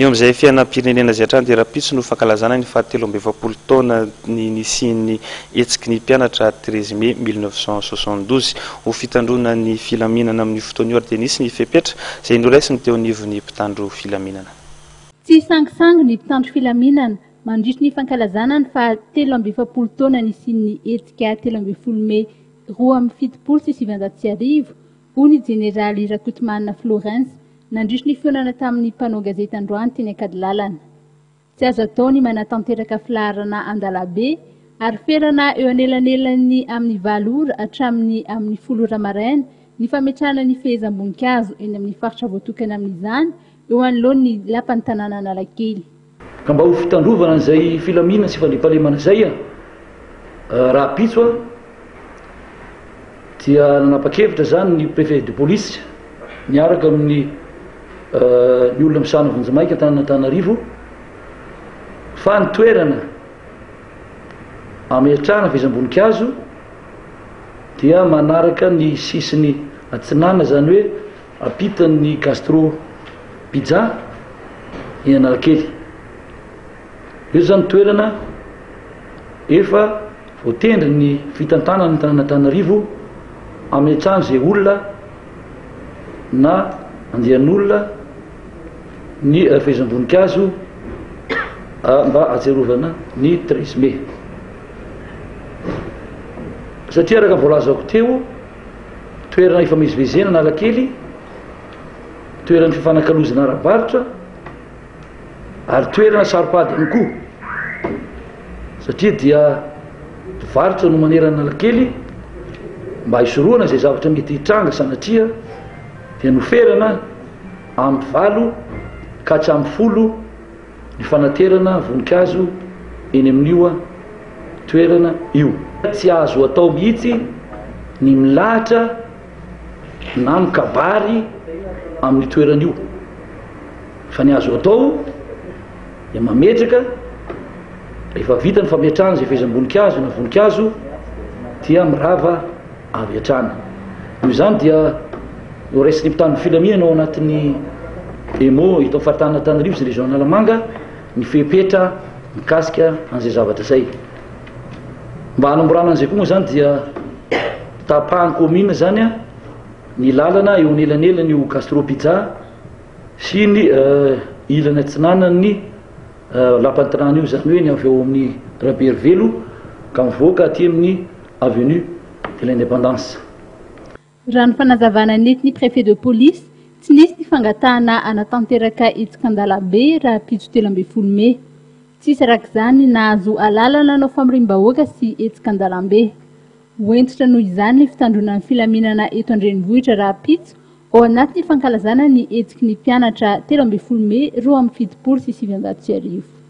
eo amin'izay fianam-pirenena izay hatrany dia rapitso no fankalazana ny fahatelo amby efapolo taona ny nisian'ny hetsiky ny mpianatra 13 mai 1972 ho fitandrona ny filaminana amin'ny fotoan'io ary dia nisy ny fepetra izay noraisiny teo anivon'ny mpitandro filaminana. Tsy sangisangy ny mpitandro filaminana mandritry ny fankalazana ny fahatelo amby efapolo taona nisian'ny hetsika 13 Mai 2017 hoy ny jeneraly Rakotomanina Florence nandritry ny fionana tamin'ny mpanao gazety Androany teny Akadilalana. Tsy azo atao ny manatanteraka filaharana Andalabe ary ferana eo anelanelany amin'ny 7 ora hatramin'ny amin'ny 10 ora maraina ny fametrahana ny fehezam-boninkazo eny amin'ny faritra voatokana amin'izany eo anoloan'ny lapan'ny tanàna Analakely. Ka mba ho fitandrovana an'izay filaminana sy fandriampahalemana izay raha pitso dia nanapa-kevitra zany ny préfet de police miaraka amin'ny ny olona misana vonjamaika Antananarivo fa ny toerana ametrahana fehezam-boninkazo dia manaraka ny sisiny atsinana zany hoe apitan'ny Gastro Pizza eny Analakely. Io zany toerana efa voatendry ny fitantanana ny Antananarivo ametrahana izay olona na andehan'olona ny fehezam-boninkazo mba ajerovana ny 13 Mai. Satria araka voalazako teo toerana ifamezivezena Analakely, toerana fifanakalozana ara-barotra ary toerana saripady ihany koa satria dia varotra no manerana Analakely mba hisoroana izay zavatra mety hitranga sanatria dia noferana amin'ny 9 ka hatramin'ny 10 ny fanaterana voninkazo eny amin'io toerana io. Tsy azo atao mihitsy ny milahatra na mikabary amin'ny toerana io fa ny azo atao dia mametraka rehefa vita ny fametrahana izay fehezam-boninkazo na voninkazo dia mirava avy hatrany. Io zany dia noraisiny mpitandro filaminana ao anatin'ny EMO hita amin'ny faritany Antananarivo sy région Analamanga ny fepetra mikasika an'izay zavatra izay. Mba hanamborana an'izay koa moa zany dia tapahany commune zany ny lalana eo anelanelany io Gastro Pizza sy ny ilany atsinanany lapan'ny tanàna io zany hoe ny avy eo amin'ny Raberivelo ka mivoaka aty amin'ny avenue de l'Indépendance. Raha ny fanazavana nentin'ny préfet de police tsy nisy ny fangatahana anatanteraka hetsika Andalabe raha pitso 13 Mai. Tsisy arak'izany nahazo alalana anao famiriam-bahoaka sy hetsika Andalambe. Hoentitra noho izany ny fitandronan'ny filaminana eto Andrenivohitra raha pitso ao anatin'ny fankalazana ny hetsiky ny mpianatra 13 Mai 2017.